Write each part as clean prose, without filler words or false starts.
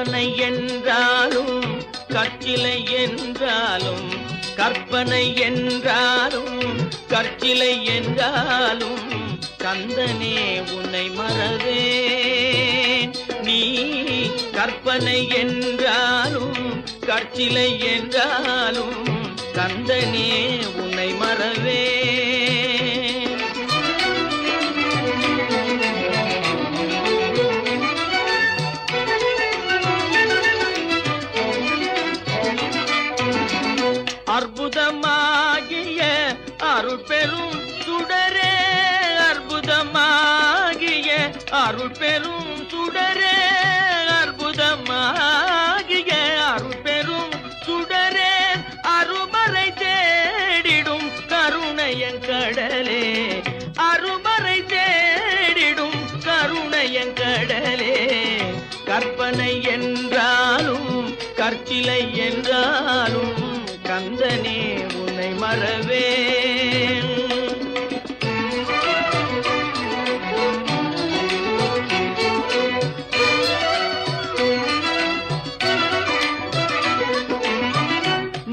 கற்பனை என்றாலும் கற்சிலை என்றாலும் கற்பனை என்றாலும் கற்சிலை என்றாலும் கந்தனே உன்னை மறவேன். நீ கற்பனை என்றாலும் கற்சிலை என்றாலும் கந்தனே உன்னை மறவேன். அற்புதமாகிய அருள் பெரும் சுடரே, அற்புதமாகிய அருள் பெரும் சுடரே, அற்புதமாகிய அருள் பெரும் சுடரே, அருமறை தேடிடும் கருணையன் கடலே, அருமறை தேடிடும் கருணையன் கடலே. கற்பனை என்றாலும் கற்சிலை என்றாலும் கந்தனே உன்னை மறவேன்.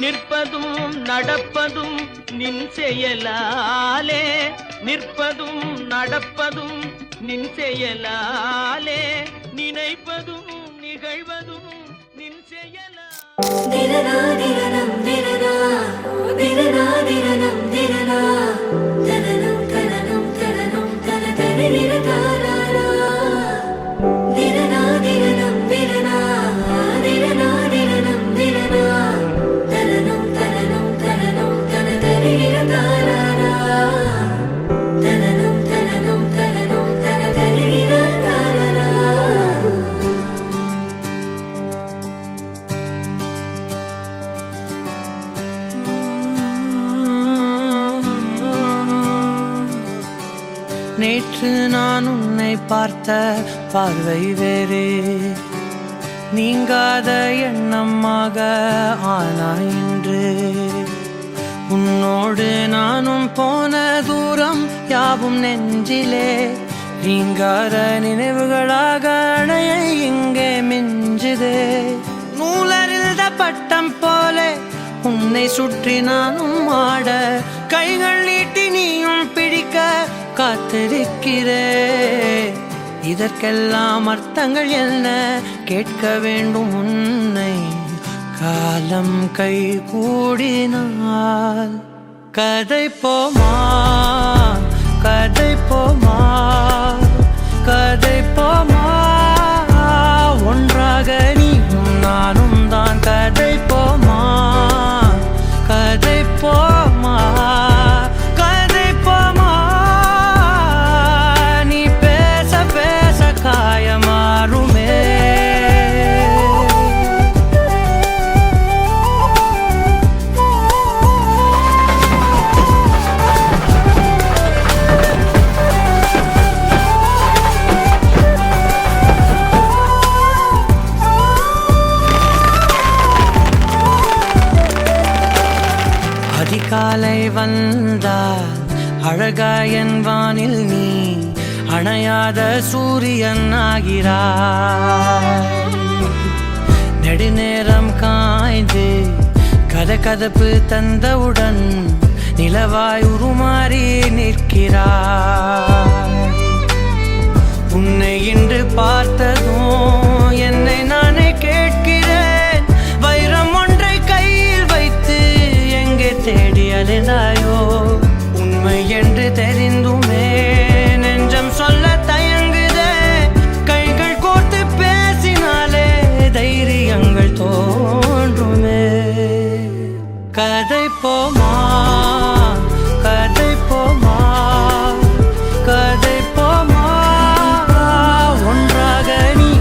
நிற்பதும் நடப்பதும் நின் செயலாலே, நிற்பதும் நடப்பதும் நின் செயலாலே, நினைப்பதும் நிகழ்வதும் நின் செயலா. திரனா திரனம் திரனா திரனா திரனம் திரனா தனனம் தனனம் தனனம் தன தனிர தாராரா. திரனா திரனம் திரனா திரனா திரனம் திரனா தனனம் தனனம் தனனம் தன தனிர தாராரா. தனனம் தனனம் தனனம் தன தனிர தாராரா. நேற்று நான் உன்னை பார்த்த பார்வை வேறே, நீங்காத எண்ணமாக ஆனாய் இன்று. உன்னோடு நானும் போன தூரம் யாவும் நெஞ்சிலே நீங்காத நினைவுகளாக அணைய இங்கே மிஞ்சுதே. நூலறிந்த பட்டம் போல உன்னை சுற்றி நானும் ஆட, கைகள் நீட்டி நீயும் பிடிக்க காத்திருக்கிறே. இதற்கெல்லாம் அர்த்தங்கள் என்ன கேட்க வேண்டும் உன்னை. காலம் கை கூடினால் கதை போமா, கதை போமா, கதை போமா. ஒன்றாக நீயும் நானும் தான் கதை போமா, கதை போமா, கதை போமா. நீ பேச பேச காயமாறுமே. அதிகாலை வந்தால் அழகாயன் வானில் நீ அணையாத சூரியன் ஆகிறாய். நெடுநேரம் காய்ந்து கதகதப்பு தந்தவுடன் நிலவாய் உருமாறி நிற்கிறாய். உன்னை இன்று பார்த்ததும் என்னை நானே கேட்கிறேன். வைரம் ஒன்றை கையில் வைத்து எங்கே தேடி அலைந்தாயோ. உண்மை என்று தெரிந்துமே நெஞ்சம் சொல்ல தயங்குதே. கைகள் கோர்த்து பேசினாலே தைரியங்கள் தோன்றுமே. கதை போமா, கதை போமா, கதை போமா. ஒன்றாக நீ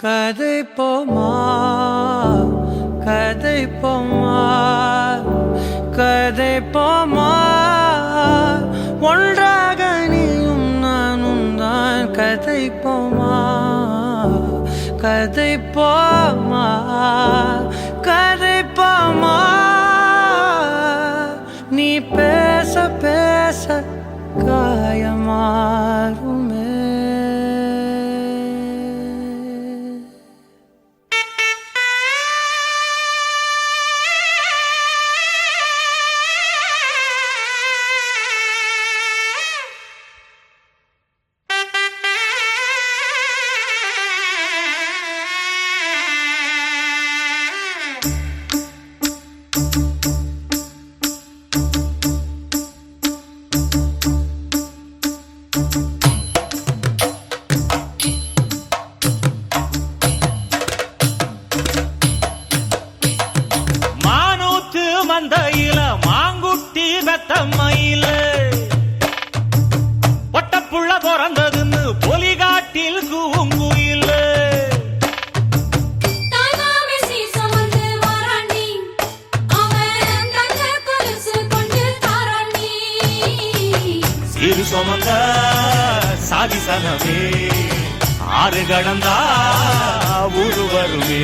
கதை போமா கதை போமா கதை போமா ஒன்றாக நீயும் நானும் தான் கதை போமா கதை போமா கதை போமா நீ பேச பேச காயமாறுமே மந்தையில மாங்குட்டி வெத்தம்மையில ஒட்டப்புள்ள பிறந்ததுன்னு பொலிகாட்டில் கூங்குயில சிறு சுமந்த சாதி சனமே ஆறு கடந்தா ஊரு வருமே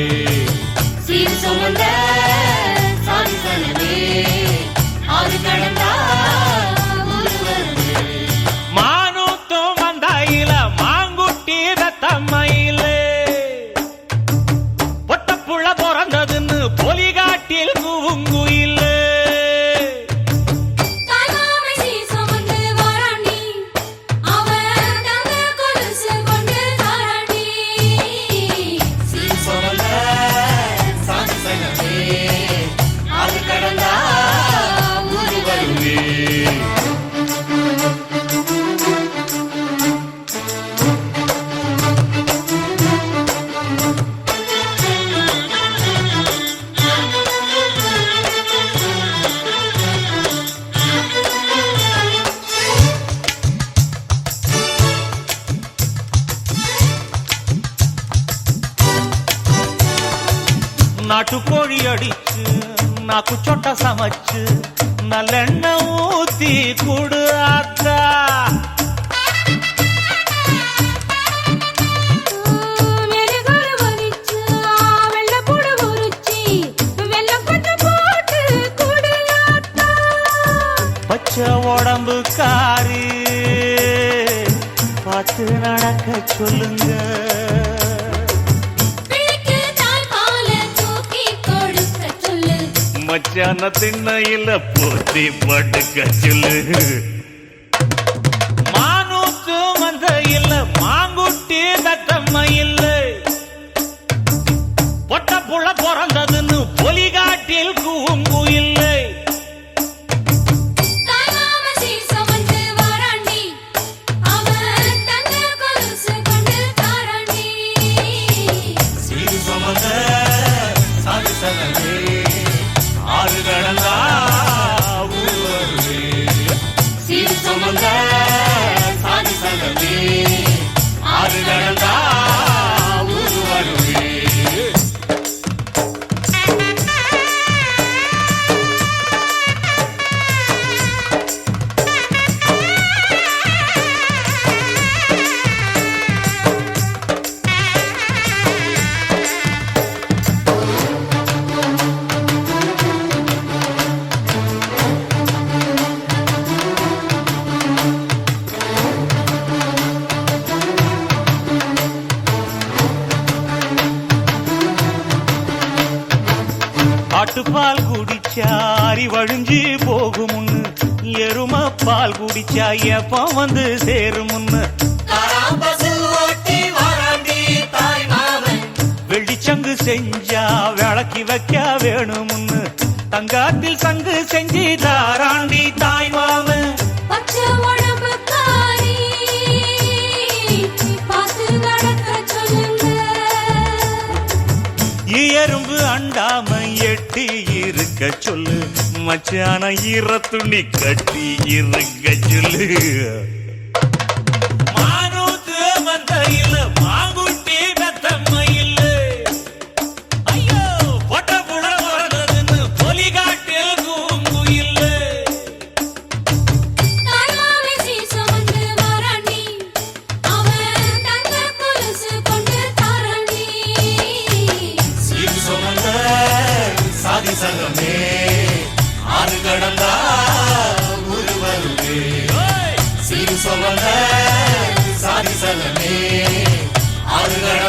சீர் சுமந்த மானூத்தும் மந்தையில மாங்குட்டி ரத்தம்மையில பொட்டப்புள்ள பிறந்ததுன்னு பொலிகாட்டில் கூங்குயில நாட்டுக்கோழி அடிச்சு நாக்கு சொட்ட சமைச்சு நல்லெண்ணெய் ஊத்தி குடு ஆத்தா பச்சை உடம்பு காரி பார்த்து நடக்க சொல்லுங்க மச்சான திண்ணையில போத்தி படுக்க சொல்லு மானூத்து மந்தையில மாங்குட்டி தத்தம்மையில பொட்டப்புள்ள பிறந்ததுன்னு பொலிகாட்டில் கூங்குயில்லை ஆட்டுப்பால் குடிச்சா அறிவழிஞ்சு போகுமுன்னு எரும பால் குடிச்சா எப்ப வந்து சேருமுன்னு வெள்ளிச்சங்கு செஞ்சா விளக்கி வைக்க வேணுமுன்னு தங்காத்தில் சங்கு செஞ்சு தாராண்டி தாய் மாமன் எறும்பு அண்டாம எட்டி இருக்க சொல்லு மச்சான ஈர துணி கட்டி இருக்க சொல்லு மானூத்து மந்தையில மாங்குட்டி வெத்தம்மையில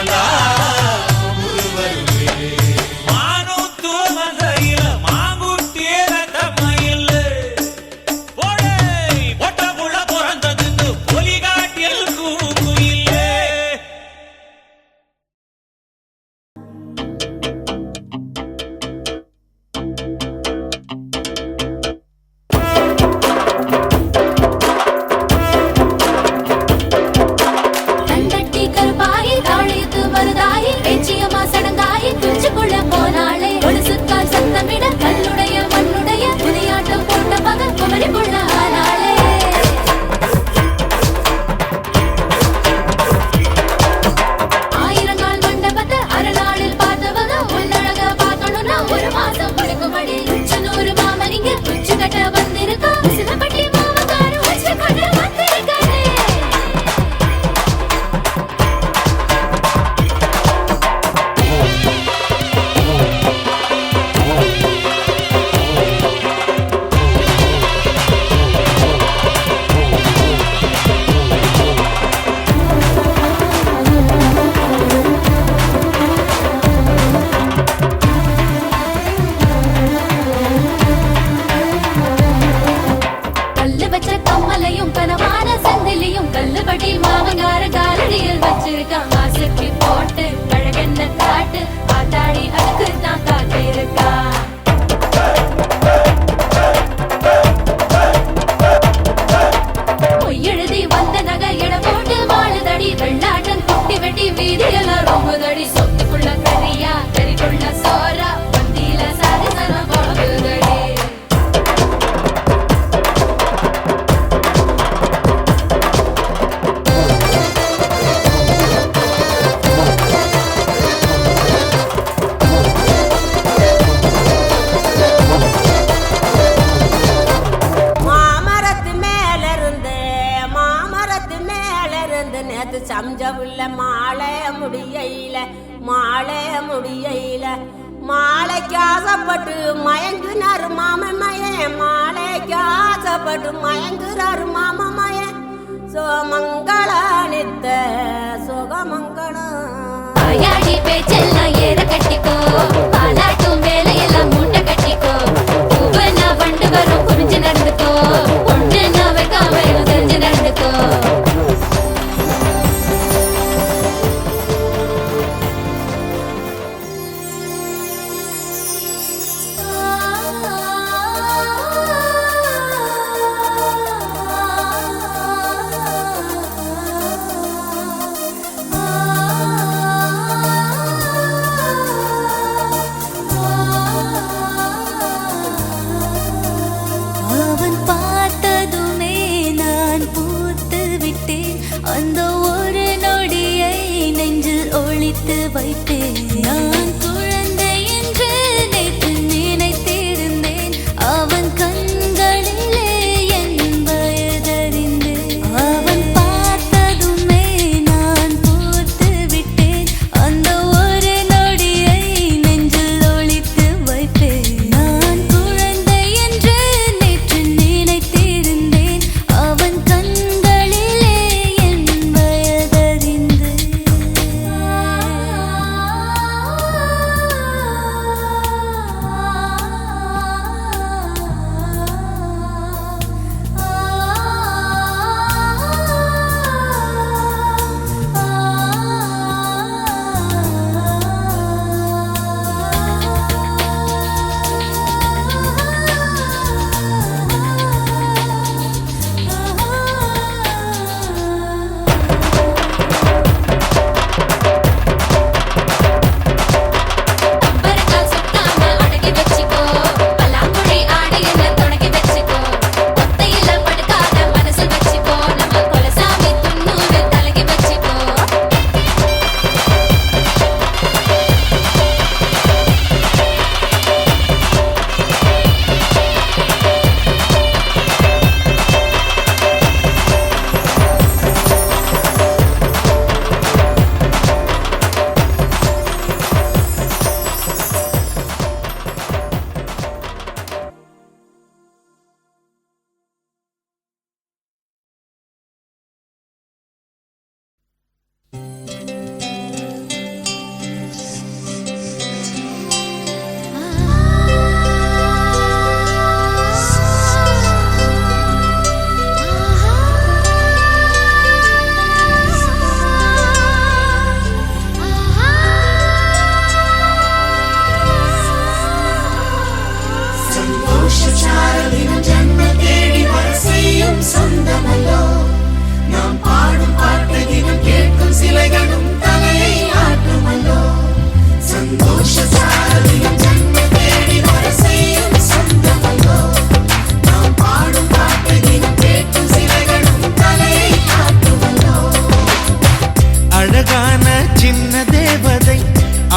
வந்தா ஊரு வருவே மானும் தூமகையில மாங்குட்டியே தம்மையில் போடே பொட்ட புள்ள பிறந்ததுக்கு பொலிகாட்டில் கூக்குயிலே கண்டட்டி கருப்பாயி தாழித்து மருதாயி பேச்சியம்மா சடங்காயி குஞ்சுக்குள்ள போனாளே ஒரு சுத்தால் சத்தமிட கல்லுடைய மண்ணுடைய புதியாட்டம் போட்ட மகன் குமரி புள்ள ஆனாளே ஆயிரங்கால் மண்டபத்தை அரைநாளில் பார்த்தவங்க உள்ளழக பார்க்கணும்னா ஒரு மாசம் முடிக்கும்படி உச்சனூறு மாமனிங்க உச்சு கட்ட வந்திருக்கா சிதப்பட்டி மாமக்காரு உச்சு கட்ட வந்திருக்காரு கல்லு வச்ச கம்மலையும் கனவான சந்திலையும் கல்லுபடி மாமங்கார காலடியில் வச்சிருக்கான் ஆசைக்கு போட்டு கழகென்ன காட்டு ஆத்தாடி அதுக்கு தான் காத்து இருக்கா பொய்யெழுதி வந்த நகை எட போட்டு வாழுதடி வெள்ளாட்டம் குட்டி வெட்டி வீதியெல்லாம் ரொம்புதடி சொத்துக்குள்ள கரியா கறிக்குள்ள சோறா பந்தியில சாதிசனம் போகுதடி மாமரத்து மேல இருந்து நேத்து சம்ஜவுள்ள மாலை முடியையில மாலைக்கு ஆசைப்பட்டு மயங்குனாரு மாமன் மாலைக்கு ஆசைப்பட்டு மயங்குறாரு மாமன் சோமங்களானித்த சுகமங்களம் ஆயாடி பேச்செல்லாம் ஏற கட்டிக்கோ பாலாட்டும் வேலையெல்லாம் மூட்டை கட்டிக்கோ பூவனா வண்டு வரும் புரிஞ்சு நடந்துக்கோ ஒன்று நான் வைக்காம தெரிஞ்சு நடந்துக்கோ அவன் பார்த்ததுமே நான் பூத்து விட்டேன் அந்த ஒரு நொடியை நெஞ்சில் ஒளித்து வைத்தேன் நான் குழந்தை என்று நேற்று நினைத்திருந்தேன் அவன் கண்களிலே என் வயதறிந்தேன் அவன் பார்த்ததுமே நான் பூத்து விட்டேன் அந்த ஒரு நொடியை நெஞ்சில் ஒளித்து வைப்பேன் நான் குழந்தை என்று நேற்று நினைத்திருந்தேன் அவன் கண்களிலே என் வயதறிந்தேன்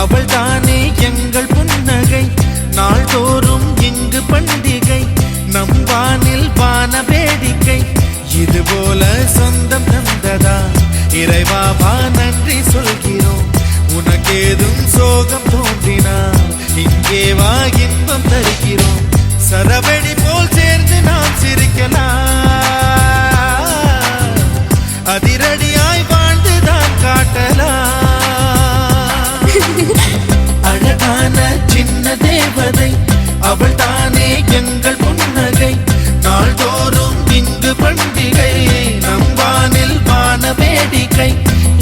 அவள் தானே எங்கள் புன்னகை நாள்தோறும் இங்கு பண்டிகை நம் வானில் வான வேடிக்கை இதுபோல சொந்தம் தந்ததா இறைவாவா நன்றி சொல்கிறோம் உனக்கேதும் சோகம் தோன்றினால் இங்கே வா இன்பம் தருகிறோம் சரவெடி போல் சேர்ந்து நாம் சிரிக்கலாம் அதிரடியாய் வாழ்ந்துதான் காட்டலாம் அழகான சின்ன தேவதை அவள் தானே எங்கள் புன்னகை நாள்தோறும் இங்கு பண்டிகை நம் வானில் வான வேடிக்கை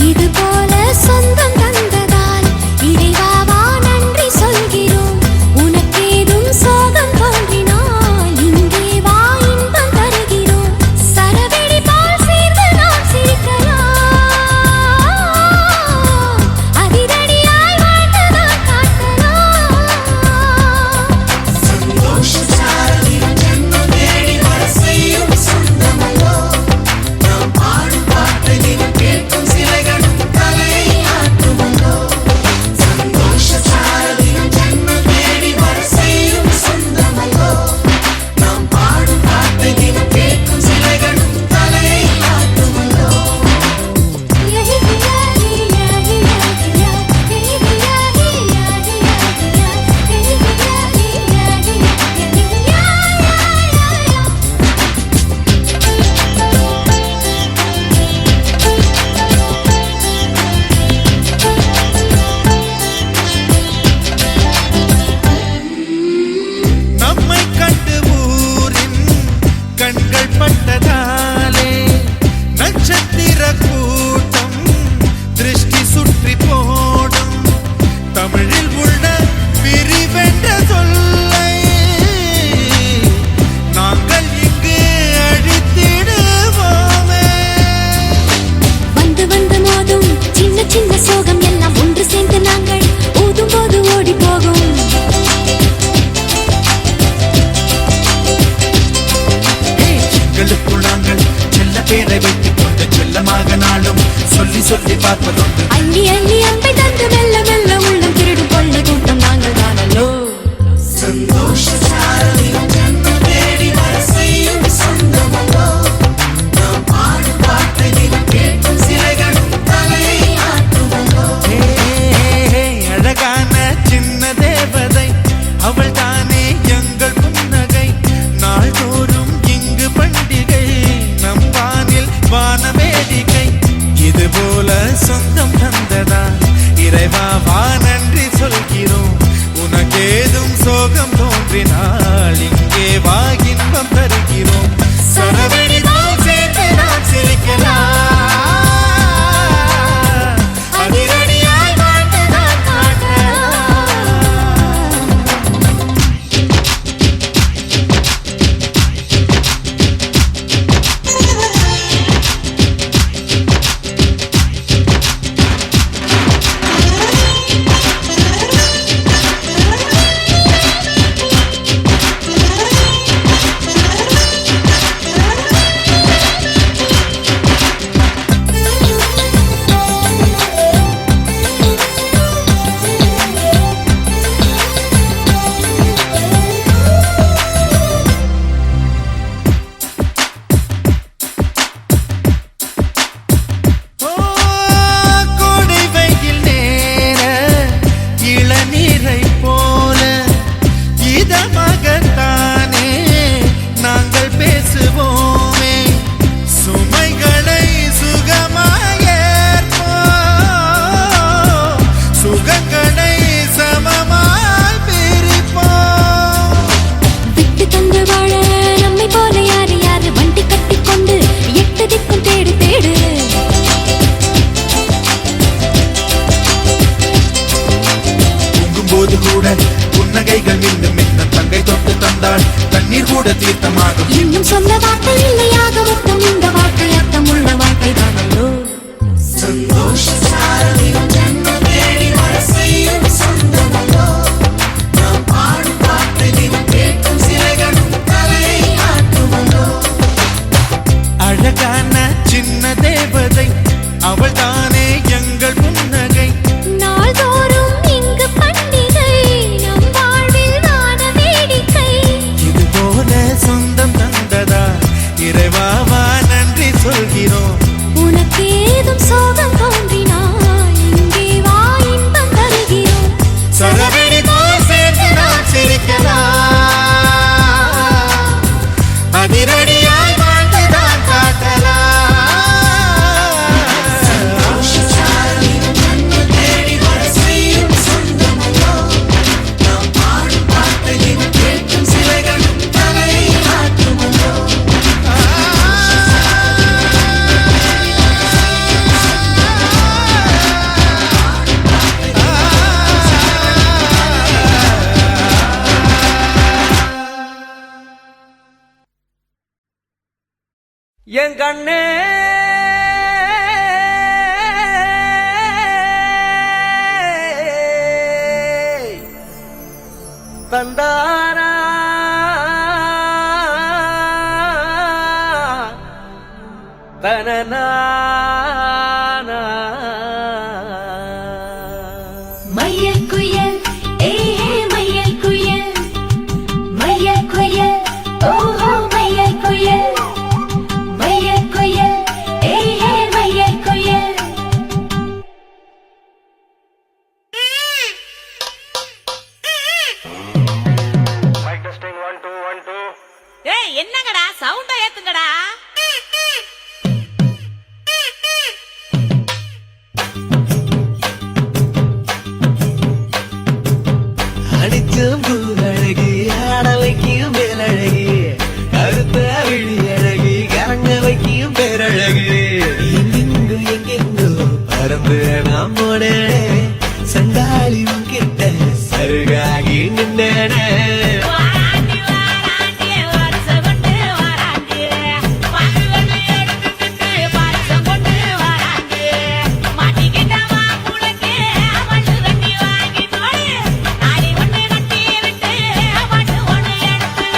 இது போல சொந்தம் தந்ததால் இறைவாவா நன்றி சொல்கிறோம் உனக்கேதும் சோகம் தோன்றினால் இங்கே வா இன்பம் தருகிறோம் சரவெடி போல் சேர்ந்து நாம் சிரிக்கலாம் அதிரடியாய் வாழ்ந்துதான் காட்டலாம் நம்மை கண்டு ஊரின் கண்கள் பட்டதாலே நட்சத்திர கூட்டம் திருஷ்டி சுற்றி போடும் தமிழில் உள்ள பிரிவென்ற சொல்லை நாங்கள் இங்கு அழித்திடுவோமே வந்து வந்து மோதும் சின்ன சின்ன சோகம் எல்லாம் ஒன்று சேர்ந்து நாங்கள் ஊதும் போது ஓடி போகும் எங்களுக்குள் நாங்கள் செல்ல பேரை வைத்துக் கொண்டு செல்லமாக நாளும் சொல்லி சொல்லி பார்ப்பதுண்டு அள்ளி அள்ளி அன்பை தந்து மெல்ல மெல்ல உள்ளம் திருடும் கொள்ள கூட்டம் நாங்கள் தானல்லோ அழகான சின்ன தேவதை அவள் தானே எங்கள் புன்னகை நாள்தோறும் இங்கு பண்டிகை நம் வானில் வான வேடிக்கை இதுபோல சொந்தம் தந்ததா இறைவா வா நன்றி சொல்கிறோம் உனக்கேதும் சோகம் தோன்றினால் இங்கே வா இன்பம் தருகிறோம் சரவெடி போல் சேர்ந்து நாம் சிரிக்கலாம் அதிரடியாய் வாழ்ந்துதான் காட்டலாம் கோடை வெயில் நேர இளநீரை போல இதமாகத்தானே நாங்கள் பேசுவோமே சுமைகளை சுகமாயேற்போம் சுகங்களை சமமாய் பிரிப்போம் விட்டு தந்து வாழ நம்மை போல யாரு யாரு வண்டி கட்டிக்கொண்டு எட்டு திக்கும் தேடு தேடு தூங்கும்போது கூட புன்னகைகள் மின்னும் மின்ன தங்கை தொட்டு தந்தாள் தண்ணீர் கூட தீர்த்தமாகும் இன்னும் சொல்ல வார்த்தை இல்லையாக மொத்தம் இந்த வாழ்க்கை அர்த்தம் உள்ள வாழ்க்கை தானல்லோ அழகான சின்ன தேவதை அவள் தானே எங்கள் புன்னகை நாள்தோறும் என் கண்ணே தந்தானா தனனா மயில் குயில் மயில் குயில் மயில் குயில் ஓஹோ மயில் குயில் மயில் குயில் மயில் குயில் ஏய் என்னங்கடா சவுண்ட ஏத்துங்கடா. அடிச்சும் பூவழகி ஆடவைக்கும் மேலழகி கருத்த விழி அழகி கரங்க வைக்கும் பேரழகி எங்கெங்கு எங்கெங்கு பறந்து நாம் போனே சண்டாளி கிட்ட சருகாகி நின்றே வாராண்டி வாராண்டி வருஷம் கொண்டு வாராண்டி பாக்குவனை எடுத்துக்கிட்டு பரிசம் கொண்டு வாராண்டி மாட்டிக்கிட்ட மாப்புளுக்கு மண்ணு கட்டி வாங்கி தோடு நாளை ஒண்ணு கட்டி விட்டு மண்ணு ஒண்ணு எடுத்து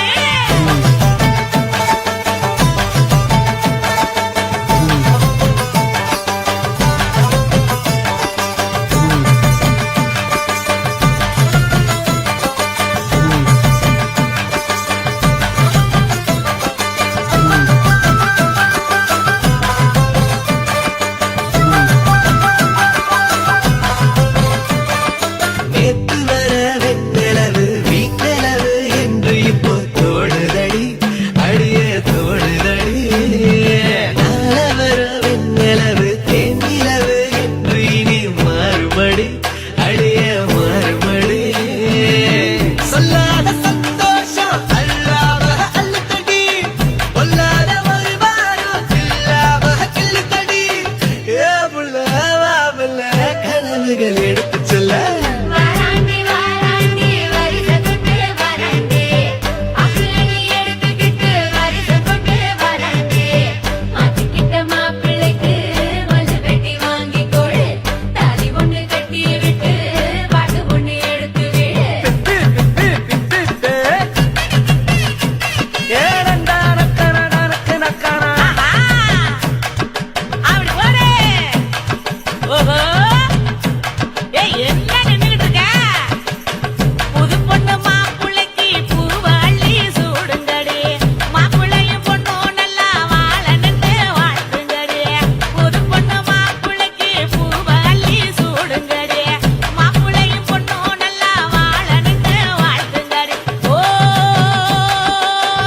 நேத்து வர வெண்ணிலவு வீட்டிலவு என்று இப்போ தோடுதடி அடிய தோடுதடி நாள வர வெண்ணிலவு தேனிலவு என்று இனி மாறுபடி அடிய மாறுபடி சொல்லாத சந்தோஷம் அல்லாம அல்லுத்தடி பொல்லாத ஒரு வாரம் இல்லாம கிள்ளுத்தடி ஏ புள்ள கனவுகள் எடுத்து சொல்ல வாராண்டி வாராண்டி வருஷம் கொண்டு வாராண்டி அக்குலனி எடுத்துக்கிட்டு வருஷம் கொண்டு வாராண்டி மாட்டிக்கிட்ட மாப்பிள்ளைக்கு மல்லு வெட்டி வாங்கி கொடு தாலி ஒண்ணு கட்டி விட்டு பாட்டு ஒண்ணு எடுத்து விடு அப்படி போடு. ஓஹோ ஏய் என்ன நின்னுகிட்டு இருக்க? புது பொண்ணு மாப்புள்ளைக்கு பூவாளி சூடுங்கடி மாப்புள்ளையும் பொண்ணும் நல்லா வாழ நின்று வாழ்த்துங்கடி புது பொண்ணு மாப்புள்ளைக்கு பூவாளி சூடுங்கடி மாப்புள்ளையும் பொண்ணும் நல்லா வாழ நின்று வாழ்த்துங்கடி ஓ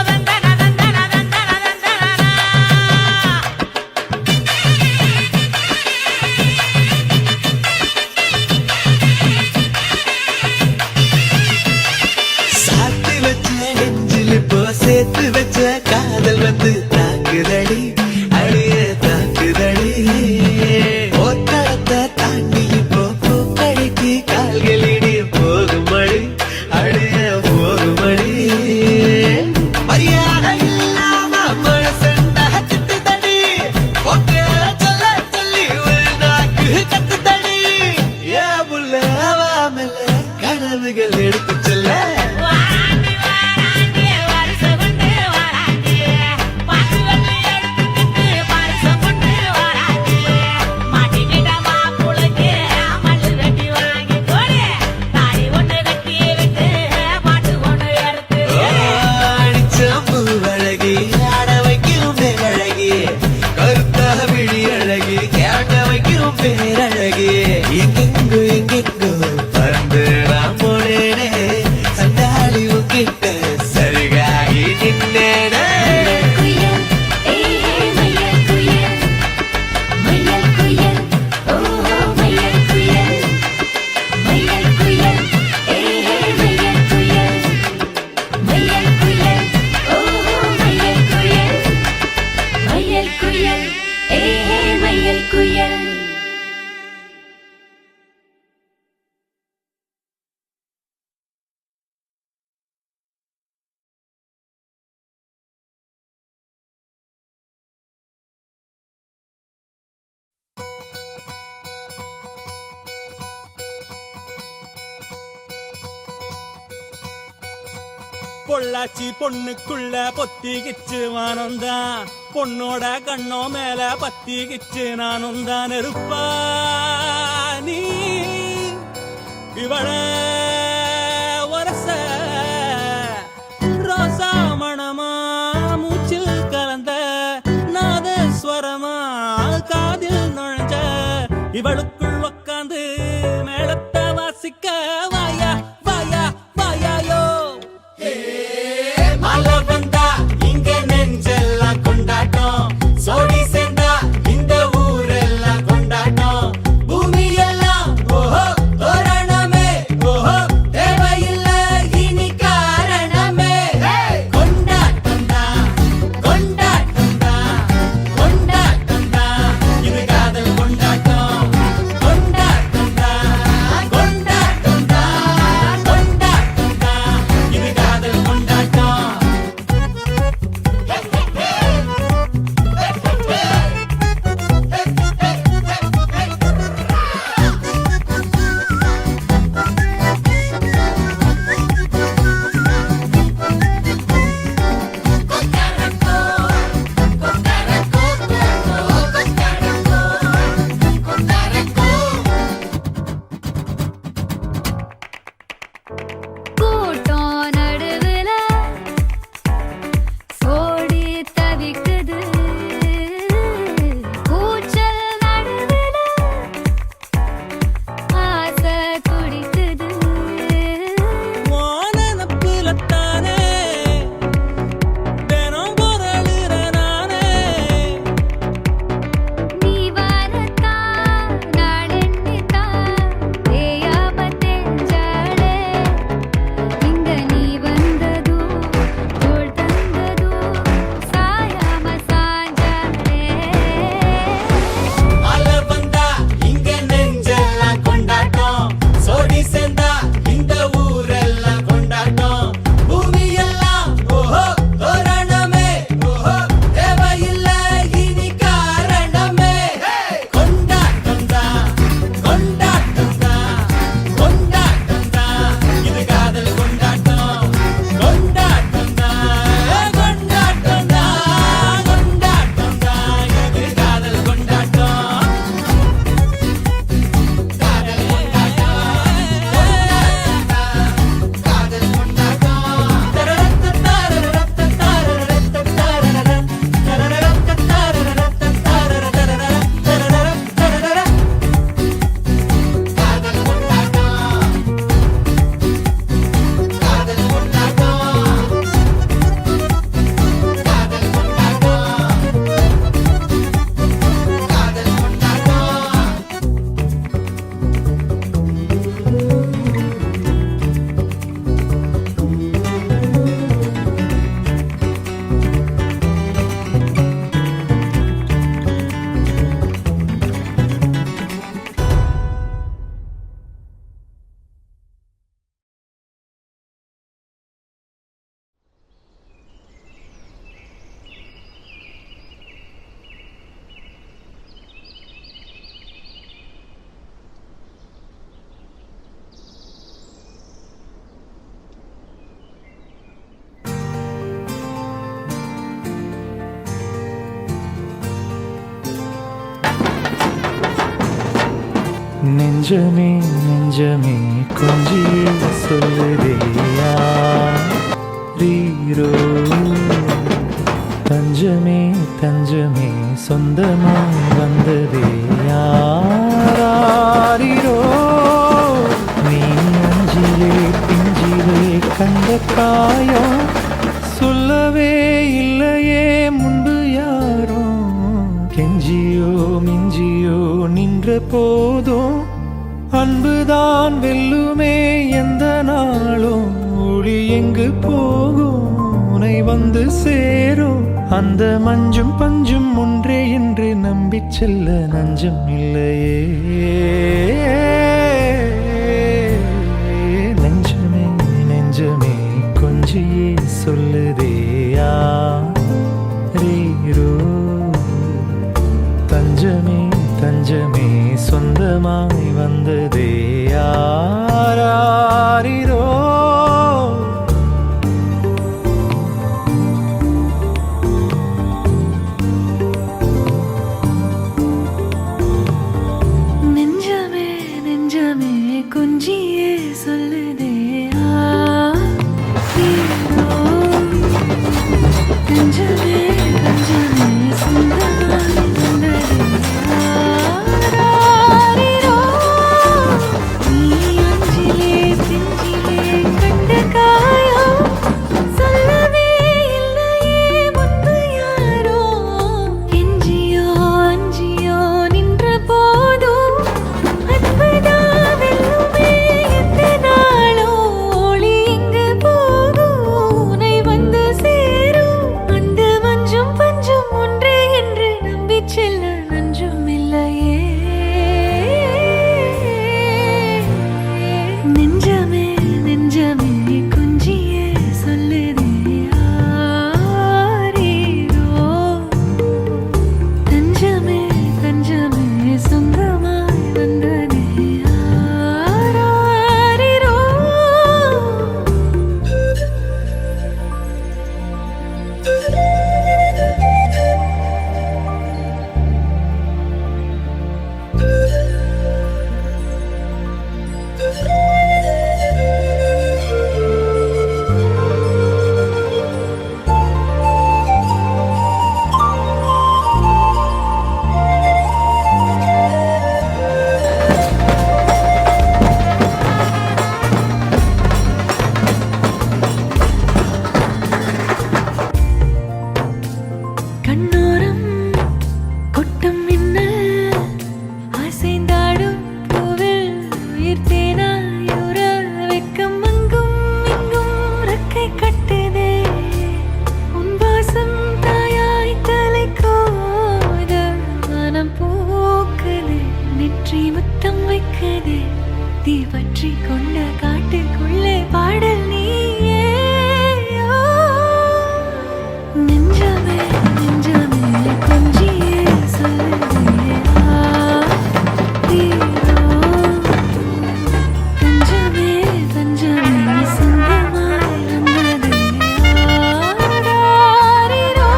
தந்தன தந்தன தந்தன தந்தனா சாத்தி வச்ச நெஞ்சில் இப்போ சேர்த்து வச்ச காதல் வந்து தாக்குதடி அடிய தாக்குதடி ஒத்தடத்தை தாண்டி இப்போ பூக்கடைக்கு கால்களிடி போகுமடி அடிய போகுமடி மரியாதை இல்லாம மனசண்ட திட்டுதடி ஒக்கே சொல்ல சொல்லி ஒரு நாக்கு கத்துதடி ஏ புள்ள வாமல கனவுகள் எடுத்து சொல்ல வாராண்டி வாராண்டி வருஷம் கொண்டு வாராண்டி பாக்குவனை எடுத்துக்கிட்டு பரிசம் கொண்டு வாராண்டி மாட்டிக்கிட்ட மாப்புளுக்கு மல்லு கட்டி வாங்கி போடு தாலி ஒண்ணு கட்டி விட்டு பாட்டு ஒண்ணு எடுத்து அடிச்சம்பு அழகி ஆட வைக்கும் பேரழகி கருத்தா விழி அழகி கேட்ட வைக்கும் பேரழகி எங்கெங்கு எங்கெங்கு பறந்து நாம் போனேனே சண்டாளி உங்கிட்ட சருகாகி நின்னேனே குயில் மயில் குயில் மயில் குயில் ஓஹோ மயில் குயில் மயில் குயில் மயில் குயில் மயில் குயில் ஓஹோ மயில் குயில் மயில் குயில் மயில் குயில் பொள்ளாச்சி பொண்ணுக்குள்ள பொத்திக்கிச்சு வானந்தான் பொண்ணோட கண்ணோ மேல பத்திக்கிச்சு நானும் தான் இருப்பா நீ இவள வரச ரோசா மணமா மூச்சில் கலந்த நாதஸ்வரமா காதில் நுழைஞ்ச இவளுக்குள் உக்காந்து மேளத்தை வாசிக்க வாயா வாயா வாயாயோ மழை வந்தா இங்க நெஞ்செல்லாம் கொண்டாட்டம் சோடி சேர்ந்தா இந்த ஊரெல்லாம் கொண்டாட்டம் பூமி எல்லாம் ஓஹோ தோரணமே ஓஹோ தேவையில்ல இனி காரணமே கொண்டாட்டம் தான் கொண்டாட்டம் தான் கொண்டாட்டம் தான் இது காதல் கொண்டாட்டம் கொண்டாட்டம் தான் கொண்டாட்டம் தான் கொண்டாட்டம் தான் இது காதல் கொண்டாட்டம் கூட்டம் நடுவுல சோடி தவிக்குது கூச்சல் நடுவுல ஆசை துடிக்குது வானப்புலத்தானே தினம் பொருளுற நானே நீ வரத்தான் நாளெண்ணித்தான் ஏயாம தெஞ்சாளே இங்க நீ வந்ததோ தோள் தந்ததோ சாயாம சாஞ்சாளே மழை வந்தா இங்க நெஞ்செல்லாம் கொண்டாட்டம் சோடி சேர்ந்தா இந்த ஊரெல்லாம் கொண்டாட்டம் பூமி எல்லாம் ஓஹோ தோரணமே ஓஹோ தேவையில்ல இனி காரணமே கொண்டாட்டம் தான் கொண்டாட்டம் தான் கொண்டாட்டம் தான் இது காதல் கொண்டாட்டம் கொண்டாட்டம் தான் கொண்டாட்டம் தான் கொண்டாட்டம் தான் இது காதல் கொண்டாட்டம் நெஞ்சமே நெஞ்சமே கொஞ்சியே சொல்லுதேயா ரீரோ தஞ்சமே தஞ்சமே சொந்தமாய் வந்ததேயாரீரோ நீ அஞ்சிலே பிஞ்சிலே கண்ட காயம் சொல்லவே இல்லையே முன்பு யாரும் கெஞ்சியோ மிஞ்சியோ நின்ற போதும் அன்புதான் வெல்லுமே எந்த நாளும் ஒளி எங்கு போகும் உனை வந்து சேரும் அந்த மஞ்சும் பஞ்சும் ஒன்றே என்று நம்பிச் செல்ல நஞ்சம் இல்லையே நெஞ்சமே நெஞ்சமே கொஞ்சியே சொல்லுதேயா ரீரோ தஞ்சமே தஞ்சமே சொந்தமாய் வந்ததேயாரீரோ கொஞ்சியே சொல்லுதே ஹீரோ கஞ்சமே கஞ்சமே சொந்தமாய் வந்ததே ஆராரிரோ நீ அஞ்சிலே பிஞ்சிலே கண்ட காயம் சொல்லவே இல்லையே முன்பு யாரோ எஞ்சியோ அஞ்சியோ நின்ற போதும் அன்புதா வெல்லுமே எந்த நாளோ ஒளி இங்கு போகும் உனை வந்து சேரும் அந்த மஞ்சும் பஞ்சும் ஒன்றே என்று நம்பிச் செல்ல நஞ்சும் இல்லையே நெஞ்சமே நெஞ்சமே கொஞ்சியே சொல்லுதே ஆரீரோ தஞ்சமே தஞ்சமே சொந்தமாய் வந்ததே ஆராரிரோ கண்ணோரம் கொட்டும் மின்னல் அசைந்தாடும் பூவில் உயிர் தேனாயுற வெக்கம் அங்கும் இங்கும் ரெக்கை கட்டுதே உன் வாசம் தாயாய் தலை கோத மனம் பூக்குதே நெற்றி முத்தம் வைக்குதே தீ பற்றி கொண்ட காட்டுக்குள்ளே பாடல் நீயே நெஞ்சமே நெஞ்சமே கொஞ்சியே சொல்லுதே ஹீரோ தஞ்சமே தஞ்சமே சொந்தமாய் வந்ததே ஆராரிரோ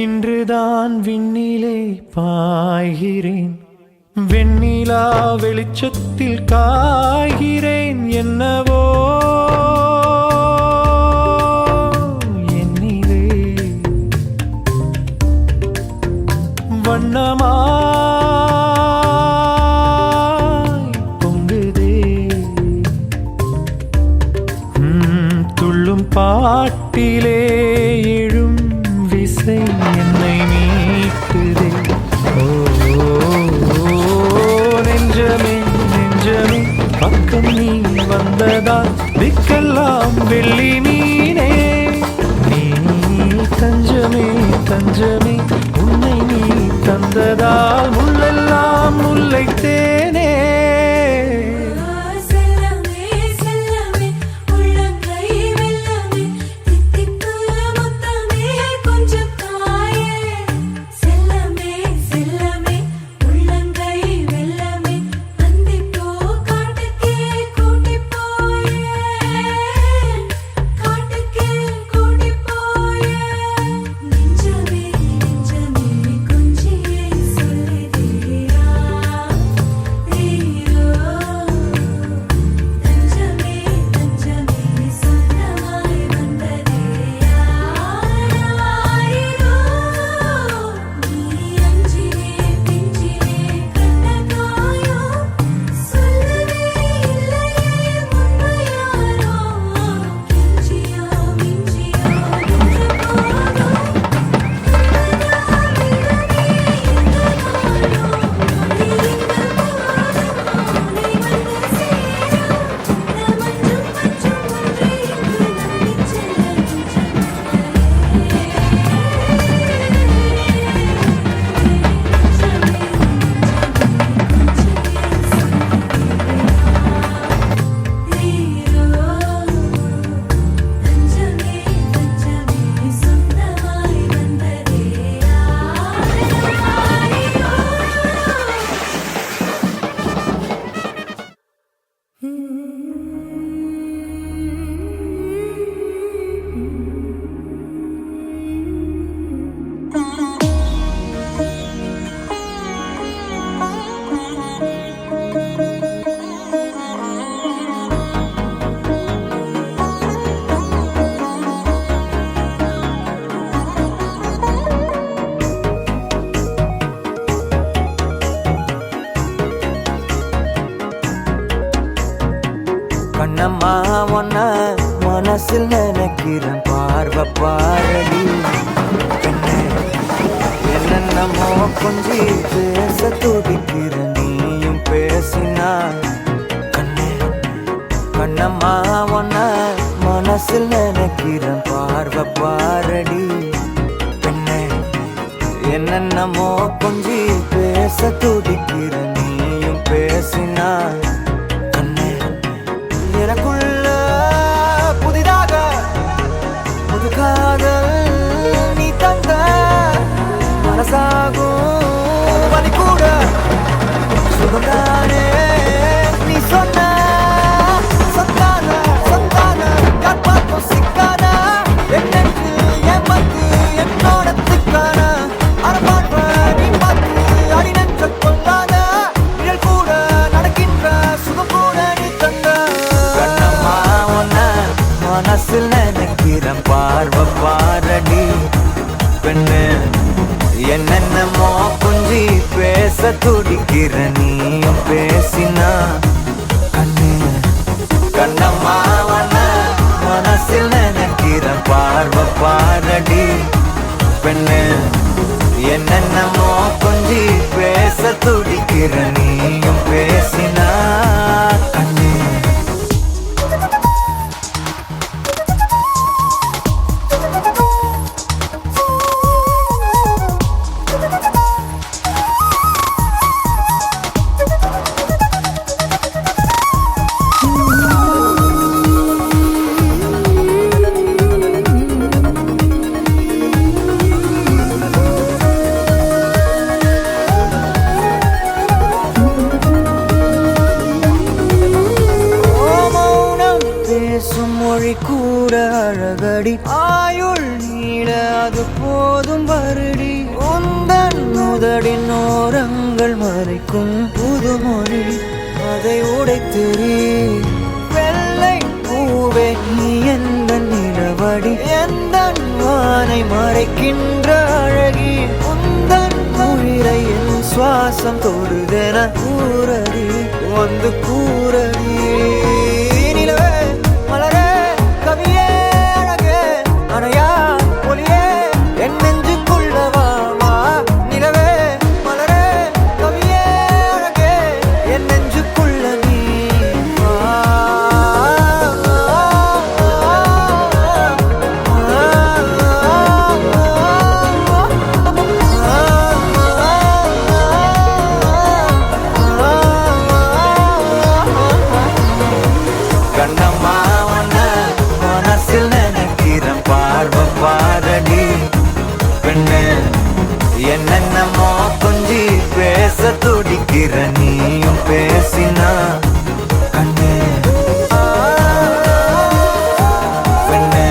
இன்றுதான் விண்ணிலே பாய்கிறேன் வெண்ணிலா வெளிச்சத்தில் காய்கிறேன் என்னவோ என்னிலே வண்ணமாய் பொங்குதே துள்ளும் பாட்டிலே எழும் விசை என்னை மீட்டுதே ஓ நெஞ்சமே நெஞ்சமே பக்கம் நீ வந்ததா மனசில் நினைக்கிறேன் பார்வை பாரடி பெண்ணே என்னென்னமோ கொஞ்சி பேச துடிக்கிற நீயும் பேசினா கண்ணே கண்ணம்மா ஒன்ன மனசில் நினைக்கிறேன் பார்வை பாரடி பெண்ணே என்னென்னமோ கொஞ்சி பேச துடிக்கிற நீயும் பேசினா கண்ணே எனக்குள்ள புதிதாக புது காதல் நீ தந்த மனசாகும் வலி கூட சுகந்தானே நீ சொன்ன சந்தான சந்தான காப்பாற்றும் சிக்கான என்னென்று என் பத்து என்னோட திக்கான அரபாற்ற நீ பார்த்து அடி நெஞ்ச கொண்டாத நிழல் கூட நடக்கின்ற சுகம் கூட நீ தந்த கண்ணம்மா ஒன்ன மனசில் நினைக்கிறேன் பார்வை பாரடி பெண்ணு என்னென்னமோ கொஞ்சி பேச துடிக்கிற நீயும் பேசினா கண்ணு கண்ணம்மா ஒன்ன மனசில் நினைக்கிறேன் பார்வை பாரடி பெண்ணு என்னென்னமோ கொஞ்சி பேச துடிக்கிற நீயும் பேசினா கண்ணு மொழி கூட அழகடி ஆயுள் நீட அது போதும் வருடி உந்தன் முதடின் ஓரங்கள் மறைக்கும் புதுமொழி அதை உடைத்தெறி வெள்ளை பூவே நீ எந்த நிலவடி எந்த வானை மறைக்கின்ற அழகி உந்தன் உயிரை என் சுவாசம் தொடுதென கூறடி வந்து கூறடி நிலவே மலரே கவியே அழகே அணையா ஒளியே என் நெஞ்சுக்குள்ளவா நிலவே மலரே கவியே அழகே என் நெஞ்சுக்குள்ள நீ கண்ணம்மா ஒன்ன மனசில் நினைக்கிறேன் பார்வை பாரடி பெண்ணு என்னென்னமோ கொஞ்சி பேச துடிக்கிற நீயும் பேசினா கண்ணு பெண்ணு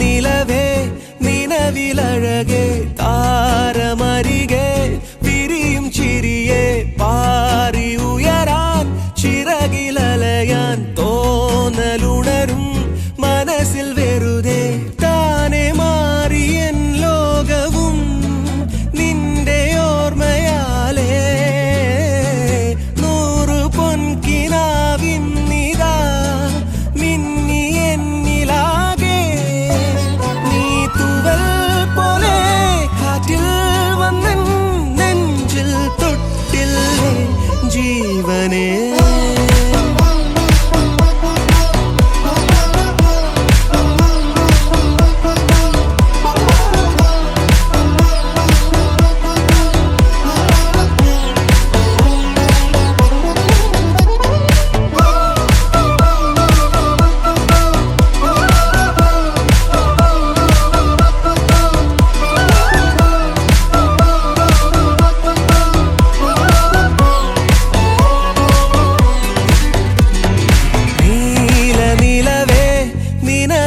நிலவே நினவில் அழகே தாரமரிகே விரியும் சிறியே பாரி உயரான் சிறகில் அலையான் தோனலுணரும் மனசில் வெறுதே தானே மாறி என் லோகവും നിന്റെ ഓർമ്മയാലേ നൂറു പൊൻകിനാവിൻ നിതാ മിന്നി എന്നിലാകെ നീ തൂവൽ പോലെ കാറ്റിൽ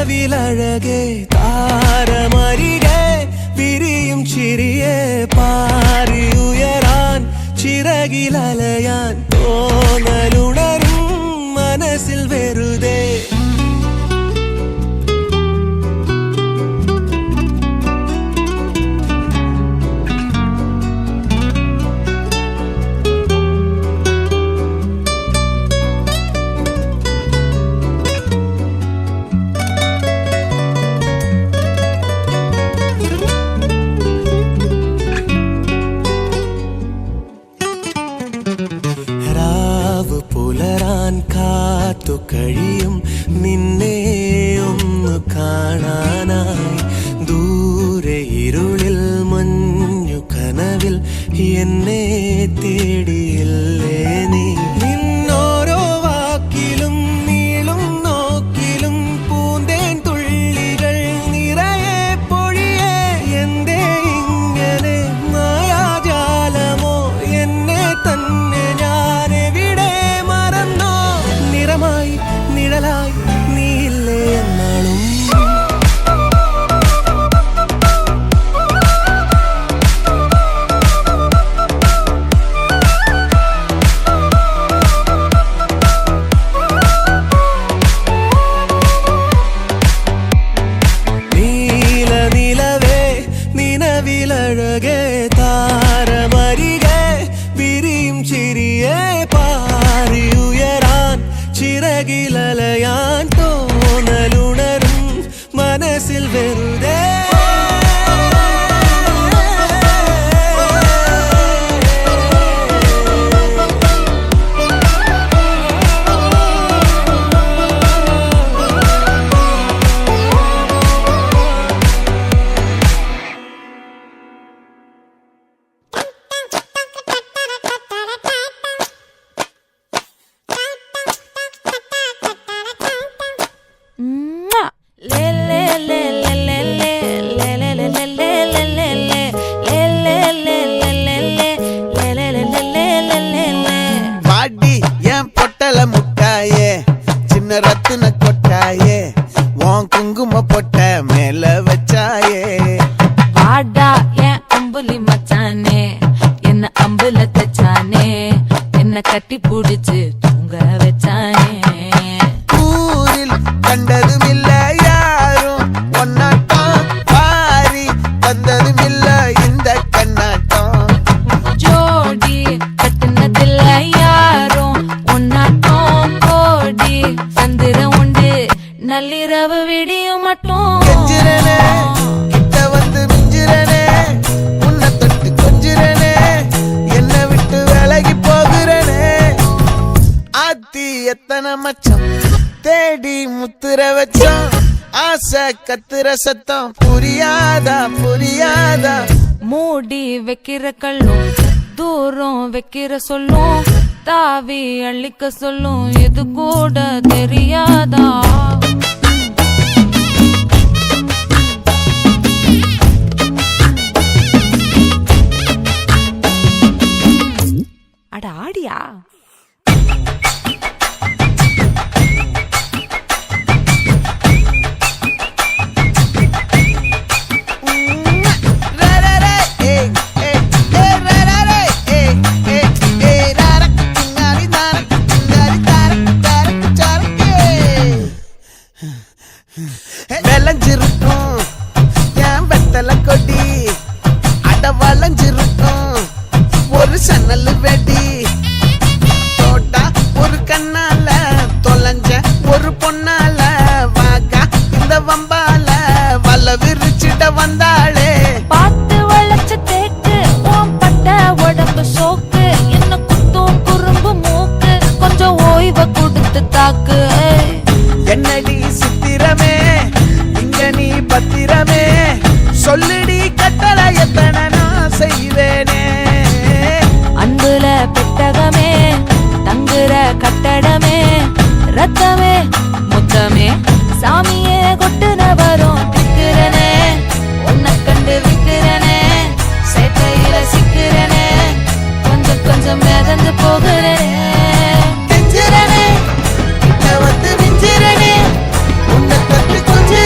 நிலவில் அழகே தாரமரிகே விரியும் சிறியே பாரி உயரான் சிறகில் அலையான் தோணலுணரும் மனசில் வெறுதே പുലരാൻ കാത്തു കഴിയും നിന്നെ ഒന്നു കാണാനായി ദൂരെ ഇരുളിൽ മഞ്ഞു കനവിൽ എന്നെ തേടിയില്ലേ നീ നിന്നോരോ വാക്കിലും നീളും നോക്കിലും പൂന്തേൻ തുള്ളികൾ നിറയെ പൊഴിയേ എന്തേ ഇങ്ങനെ മായാജാലമോ എന്നെ തന്നെ ഞാനെവിടെ മറന്നോ നിറമായി നിഴലായി നീയില്ലേ എന്നാളും നിലവിലഴകേ താരമരികെ വിരിയും ചിരിയെ പാറി ഉയരാൻ ചിറകിലലയാൻ തോന്നലുണരും മനസ്സിൽ വെറുതെ பாடி என் பொட்டல முட்டாயே சின்ன ரத்தின கொட்டாயே உன் குங்கும பொட்ட மேல வச்சாயே வாடா என் அம்புலி மச்சானே என்ன அம்புல தச்சானே என்ன கட்டி புடிச்சு தூங்க வச்சானே ஊரில் கண்டதும் இல்ல யாரும் ஒன்னாட்டம் பாரி வந்ததும் இல்ல இந்த கண்ணாட்டம் ஜோடி கட்டுனதில்ல யாரும் ஒன்னாட்டம் கோடி சந்திரம் உண்டு நள்ளிரவு விடியும் மட்டும் கெஞ்சிரனே கிட்ட வந்து மிஞ்சிரனே உன்னை தொட்டு கொஞ்சிரனே என்ன விட்டு விலகி போகிறனே ஆத்தி எத்தனை மச்சம் தேடி முத்துற வச்சோம் ஆசை கத்துற சத்தம் புரியாதா புரியாதா மூடி வைக்கிற கல்லும் தூரம் வைக்கிற சொல்லும் தாவி அள்ளிக்க சொல்லும் இது கூட தெரியாதா அட ஆடியா விளைஞ்சிருக்கும் என் வெத்தலை கொடி அட வளைஞ்சிருக்கும் ஒரு சன்னல் வெடி தோட்டா ஒரு கண்ணால தொலைஞ்ச ஒரு பொண்ணால வாகா இந்த வம்பால வல விரிச்சிட வந்தாளே பார்த்து வளைச்ச தேக்கு உன் பட்ட உடம்பு சோக்கு என்ன குத்தும் குறும்பு மூக்கு கொஞ்சம் ஓய்வை கொடுத்து தாக்கு என்னடி சித்திரமே இங்க நீ பத்திரமே சொல்லுடி கட்டளை எத்தனை நான் செய்வேனே அன்புல பெட்டகமே தங்குற கட்டடமே ரத்தமே முத்தமே சாமியே கொட்டுன வரும் திக்கிறனே உன்னை கண்டு விக்கிறனே சேட்டையில சிக்கிறனே கொஞ்சம் கொஞ்சம் மிதந்து போகிறனே கெஞ்சிரனே கிட்ட வந்து மிஞ்சிரனே உன்னை தொட்டு கொஞ்சிரனே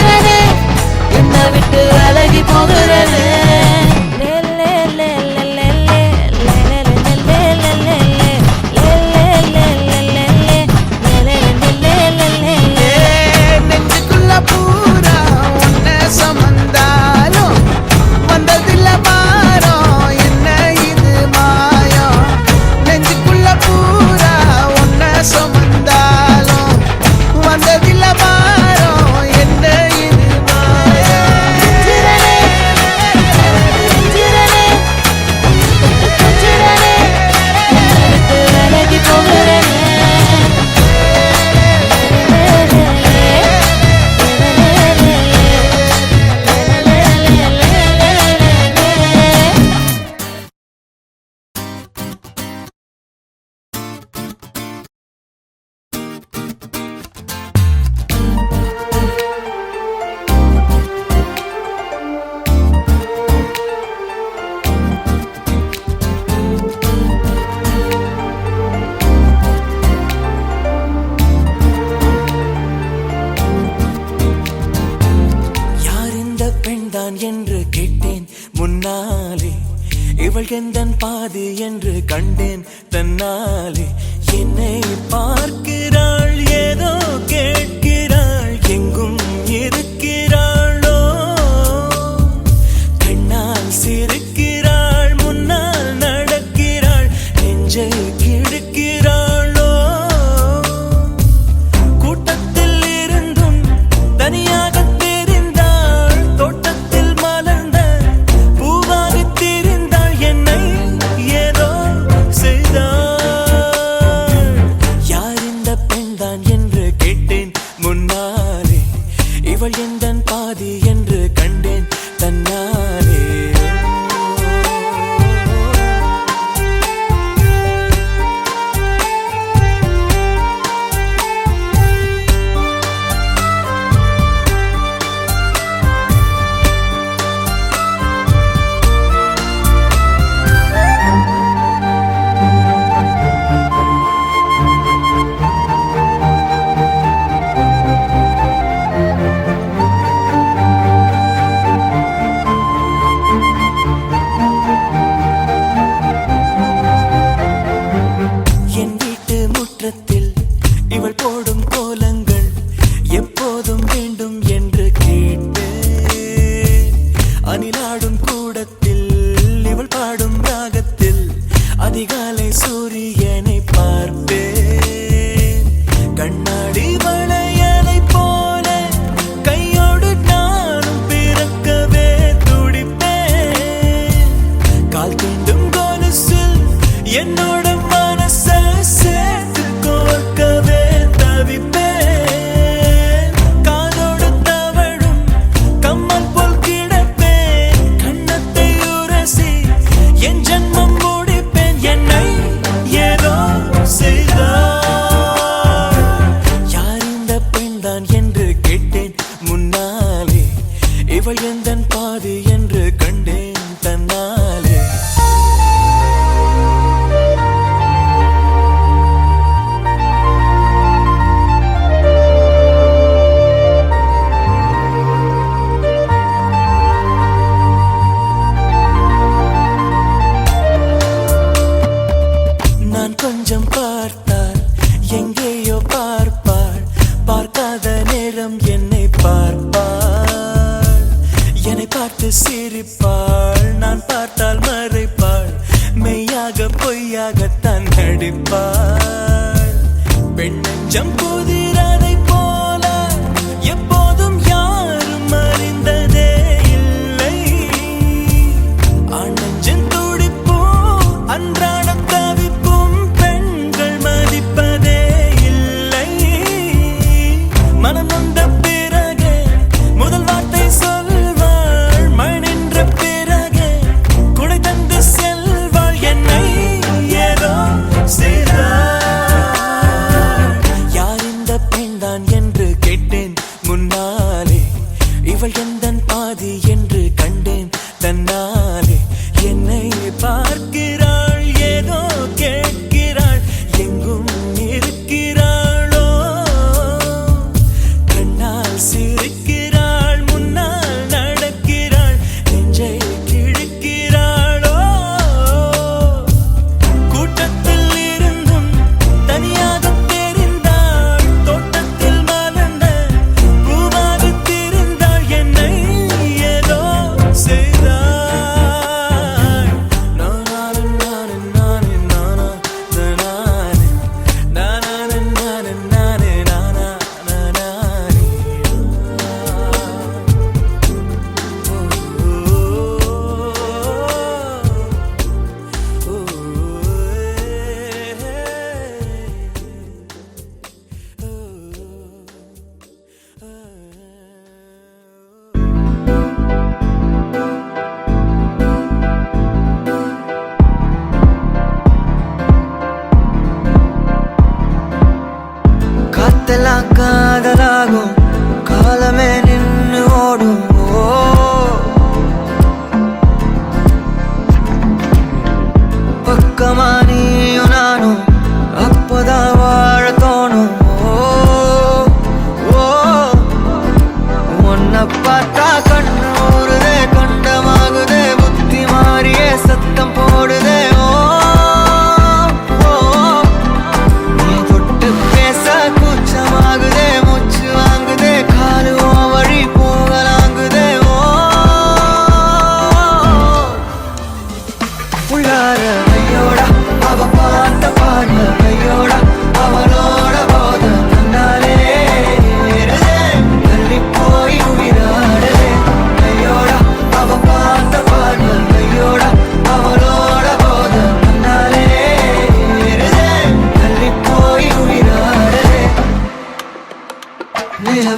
இவள் எந்தன் பாதி என்று கண்டேன் தன்னாலே. என்னை பார்க்கிறாள், ஏதோ கேட்கிறாள், எங்கும் இருக்கிறாளோ. கண்ணால் சிரிக்கிறாள், முன்னால் நடக்கிறாள், நெஞ்சை கிழக்கிறாளோ. கூட்டத்தில் இருந்தும் தனியாக தெரிந்தாள், தோட்டத்தில் மலர்ந்த பூவாக தெரிந்தாள், என்னை ஏதோ செய்தாள். யார் இந்த பெண்தான் என்று கேட்டேன் முன்னாலே. இவள் எந்தன் பாதி என்று கண்டேன் தன்னாலே. என் வீட்டு முற்றத்தில் இவள் போடும் கோலங்கள் எப்போதும் வேண்டும் என்று கேட்டேன். அணிலாடும் கூடத்தில் இவள் பாடும் ராகத்தில் அதிகாலை சூரியனை பார்ப்பேன். கண்ணாடி வளையலை போல கையோடு நானும் பிறக்கவே துடிப்பேன். கால் தீண்டும் கொலுசில் என்னோட மனசை சேர்த்து கோர்க்கவே தவிப்பேன். காதோடு தவழும் கம்மல் போல் கிடப்பேன். கண்ணத்தை உரசி என் ஜன்மம் முடிப்பேன். என்னை ஏதோ செய்தாள். யார் இந்த பெண்தான் என்று கேட்டேன் முன்னாலே. இவள் எந்தன் பாதி என்று கண்டேன் தன்னாலே. நான் கொஞ்சம் பார்த்தால் எங்கேயோ பார்ப்பாள். பார்க்காத நேரம் என்னை பார்ப்பாள். என்னை பார்த்து சிரிப்பாள். நான் பார்த்தால் மறைப்பாள். மெய்யாக பொய்யாகத்தான் நடிப்பாள். பெண் நெஞ்சம் புதிரதை போல எப்போதும் யாரும் அறிந்ததே இல்லை. ஆண் நெஞ்சின் துடிப்பும் அன்றாட தவிப்பும் பெண்கள் மதிப்பதே இல்லை. மனம் வந்த பிறகு முதல் வார்த்தை சொல்வாள். மழை நின்ற பிறகு குடை தந்து செல்வாள். என்னை ஏதோ செய்தாள். யார் இந்த பெண்தான் என்று கேட்டேன் முன்னாலே. இவள் எந்தன் பாதி என்று கண்டேன் தன்னாலே. என்னை பார்க்கிறாள், ஏதோ கேட்கிறாள், எங்கும் இருக்கிறாளோ. கண்ணால் சிரிக்கிறாள், முன்னால் நடக்கிறாள், நெஞ்சை கிழக்கிறாளோ. கூட்டத்தில் இருந்தும் தனியாக தெரிந்தாள், தோட்டத்தில் மலர்ந்த பூவாக தெரிந்தாள், என்னை ஏதோ செய்தாள். நான்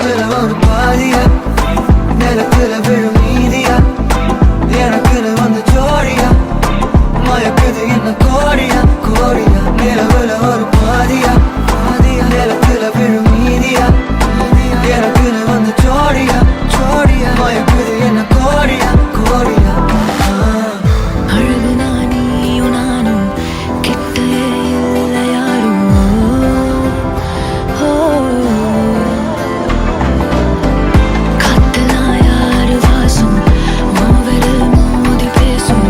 நிலவுல ஒரு பாதியா நிலத்துல விழும் நீதியா எனக்குன்னு வந்து ஜோடியா மயக்குது என்ன கோடியா கோடியா நிலவுல ஒரு பாதியா பாதியா நிலத்துல விழும் நீதியா எனக்குன்னு வந்து ஜோடியா ஜோடியா மயக்குது என்ன கோடியா கோடியா அழகு நானியும் நானும் கிட்டே இல்லை யாரும் காத்துல யாரு வாசம் மாவரில் மோதி பேசும்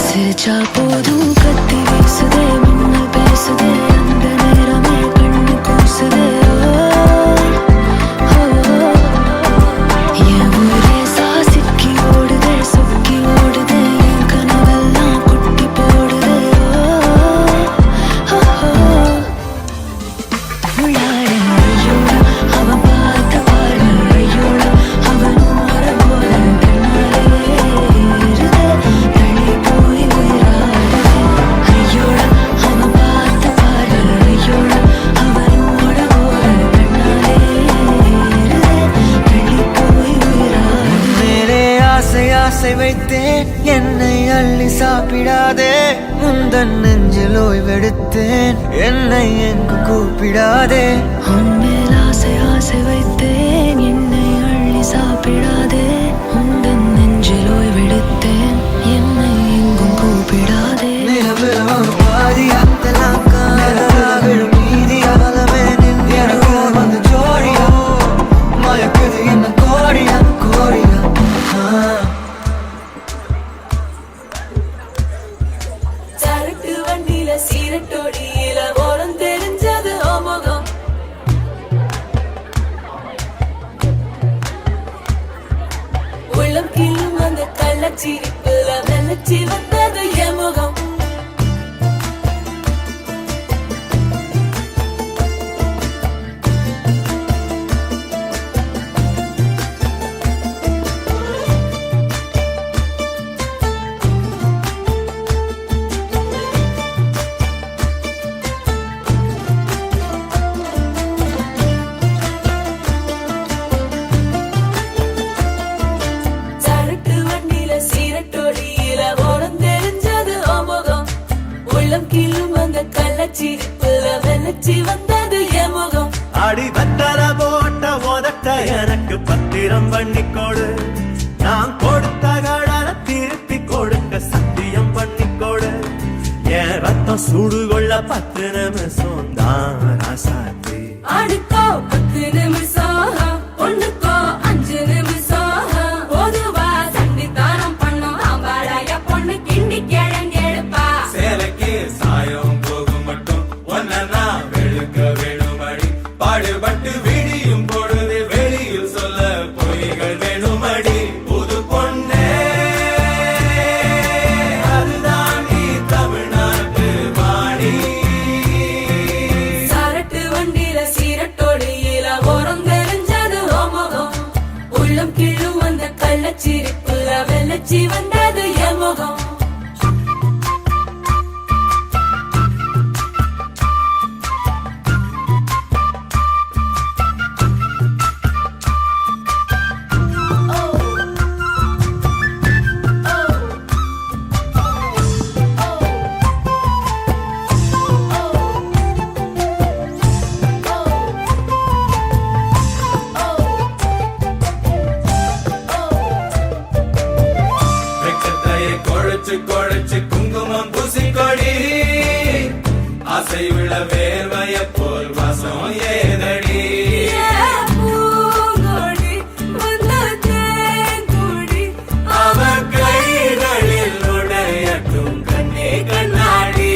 சிரிச்சா போதும் கத்தி வீசுதே மின்னல் பேசுதே அந்த நேரமே கண்ணு கூசுதே என் ஊரே சாசிக்கி ஓடுதே சொக்கி ஓடுதே என் கனவெல்லாம் குட்டி போடுதே உள்ளார ஐயோட அவன் பார்த்த பாரு ஐயோட அவன் ஊர போல கண்ணாலே ஏறுதே தள்ளி போய் உயிராடுதே ஐயோட அவன் பார்த்த பாரு ஐயோட அவன் ஊர போல கண்ணாலே ஏறுதே தள்ளி போய் உயிராடுதே மேலே ஆசை ஆசை வைத்தேன் என்னை அள்ளி சாப்பிடாதே முந்தன் நெஞ்சில் ஓய்வெடுத்தேன் என்னை எங்கு கூப்பிடாதே உன்மேல் ஆசை ஆசை வைத்தேன் என்னை அள்ளி சாப்பிடாதே உந்தன் நெஞ்சில் ஓய்வெடுத்தேன் என்னை எங்கும் கூப்பிடாதே நிலவுல ஒரு பாதியா நிலத்துல விழும் நீதியா பலமே நின்று எனக்கு வந்து ஜோடியா மயக்குது என்ன கோடியா கோடியா சரக்கு வண்டியில சீரட்டோடியில ஓரம் தெரிஞ்சது ஓமுகம் உள்ளம் கிள்ளும் அந்த கள்ளச்சிரிப்புல வெள்ளச்சி வந்தது என் முகம் சரக்கு வண்டியில சீரட்டோடியில ஓரம் தெரிஞ்சது ஓமுகம் உள்ளம் கிள்ளும் அந்த கள்ளச்சிரிப்புல வெள்ளச்சி வந்தது என் முகம் அடி பத்தல போட்ட உதட்ட எனக்கு பத்திரம் பண்ணி கொடு நான் கொடுத்த கடன திருப்பி கொடுக்க சத்தியம் பண்ணி கொடு என் ரத்தம் சுடுகொள்ள 10 நிமிஷம் தான் ராசாத்தி அடுக்கோ 10 நிமிஷம் ஒண்ணுக்கோ 5 நிமிஷம் பொதுவா சண்டித்தானம் பண்ணும் ஆம்பாளைய பொண்ணு கிண்டி கிழங்கெடுப்பா சேலைக்கு சாயம் போகும் மட்டும் ஒன்னா வெளுக்க வேணுமடி பாடுபட்டு விடியும் பொழுது வெளியில் சொல்ல பொய்கள் வேணுமடி புது பொண்ணே அதுதான் நீ தமிழ்நாட்டு வாணி சரட்டு வண்டியில சீரட்டோடியில ஓரம் தெரிஞ்சது ஓமுகம் உள்ளம் கிள்ளும் அந்த கள்ளச்சிரிப்புல வெள்ளச்சி வந்தது என் முகம் வெக்கத்தையை குழைச்சு குழைச்சு குங்குமம் பூசிக்கொடி ஆசை உள்ள வேர்வைய போல் வாசம் ஏதடி பூங்கொடி வந்த தேன்கொடி அவ கைகளில் உடையட்டும் கண்ணே கண்ணாடி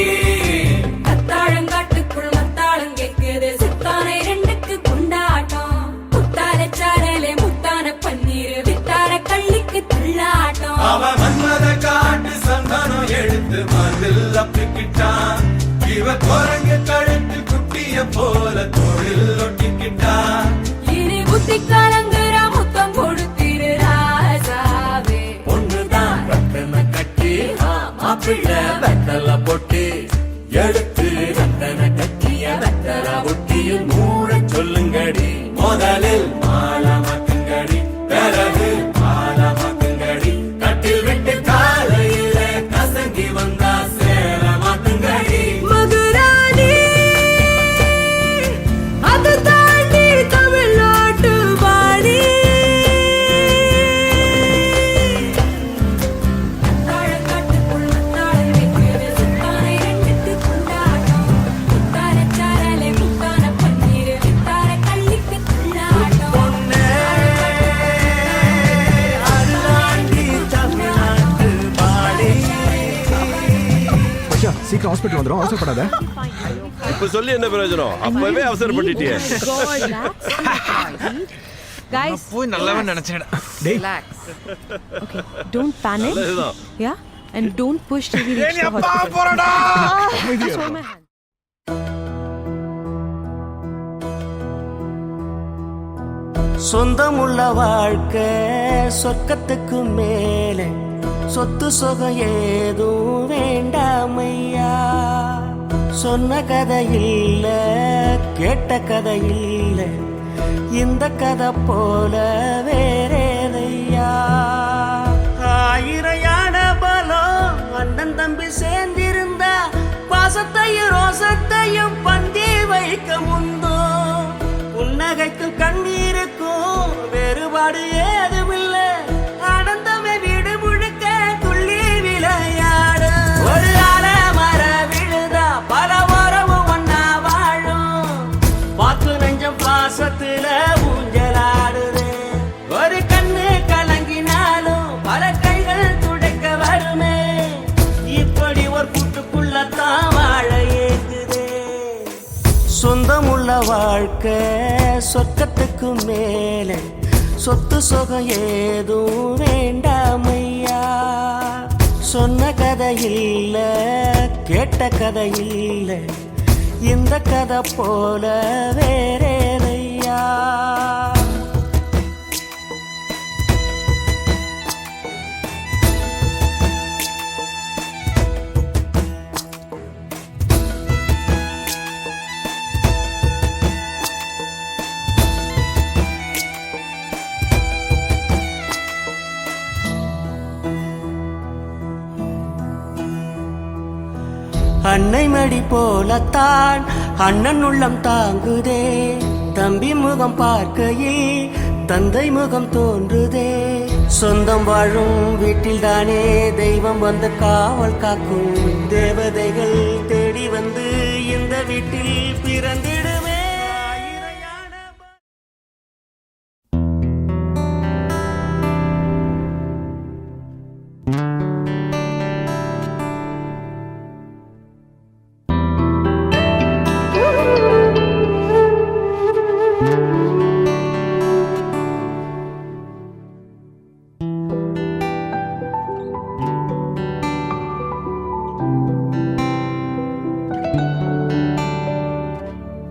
கத்தாழங்காட்டுக்குள் மத்தாளம் கேட்குது சித்தானை ரெண்டுக்கு கொண்டாட்டம் முத்தார சாரலே முத்தான பன்னீர் வித்தார கள்ளிக்கு துள்ளாட்டம் அவ மன்மத காட்டு சந்தனம் எடுத்து மதில் அப்பிக்கிட்டான் இவ குரங்கு கழுத்து குட்டிய போல தோளில் ஒட்டிக்கிட்டான் இனி புத்தி கலங்குற முத்தம் கொடுத்திரு ராசாவே பொண்ணுதான் ரத்தன கட்டி மாப்பிள்ள வெத்தல பொட்டி எடுத்து ரத்தன கட்டிய வெத்தல ஒட்டி ஹாஸ்பிட்டல் வந்துரும், அவசரப்படாத. இப்ப சொல்லி என்ன பிரயோஜனம்? அப்பவே அவசரப்பட்டுட்டியே. Guys, போய் நல்லவன் நினைச்சேன். டேய் okay, don't panic. நல்லதுதான். Yeah, and don't push till we reach the hospital. போறடா. Just hold my hand. சொந்தமுள்ள வாழ்க்கை சொர்க்கத்துக்கு மேலே, சொத்து சொகம் ஏதும் வேண்டாமையா. சொன்ன கதை இல்ல, கேட்ட கதை இல்ல, இந்த கதை போல வேறேதையா. ஆயிரம் யானை பலம் அண்ணன் தம்பி சேர்ந்திருந்தா, பாசத்தையும் ரோசத்தையும் பந்தி வைக்க முந்தோ. புன்னகைக்கும் கண்ணீருக்கும் வேறுபாடு ஏதுமில்லை, ஆனந்தமே வீடு முழுக்க துள்ளி விளையாடு. ஒரு ஆல மர விழுதா பல உறவும் ஒன்னா வாழும், பாத்து நெஞ்சம் பாசத்துல ஊஞ்சலாடுது. ஒரு கண்ணு கலங்கினாலும் பல கைகள் துடைக்க வருமே, இப்படி ஒரு கூட்டுக்குள்ளத்தான் வாழ ஏங்குதே. சொந்தமுள்ள வாழ்க்கை சொர்க்கத்துக்கு மேலே, சொத்து சொகம் ஏதும் வேண்டாமையா. சொன்ன கதை இல்ல, கேட்ட கதை இல்ல, இந்த கதை போல வேறேதையா. அன்னை மடி போலத்தான் அண்ணன் உள்ளம் தாங்குதே, தம்பி முகம் பார்க்கையில் தந்தை முகம் தோன்றுதே. சொந்தம் வாழும் வீட்டில் தானே தெய்வம் வந்து காவல் காக்கும், தேவதைகள் தேடி வந்து இந்த வீட்டில் பிறந்திடுமே.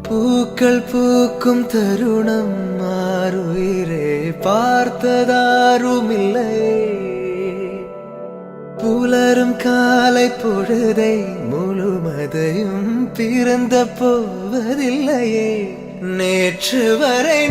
பூக்கள் பூக்கும் தருணம் மாறுயிரே பார்த்ததாருமில்லை, புலரும் காலை பொழுதை முழுமதையும் பிறந்த போவதில்லையே. நேற்று வரை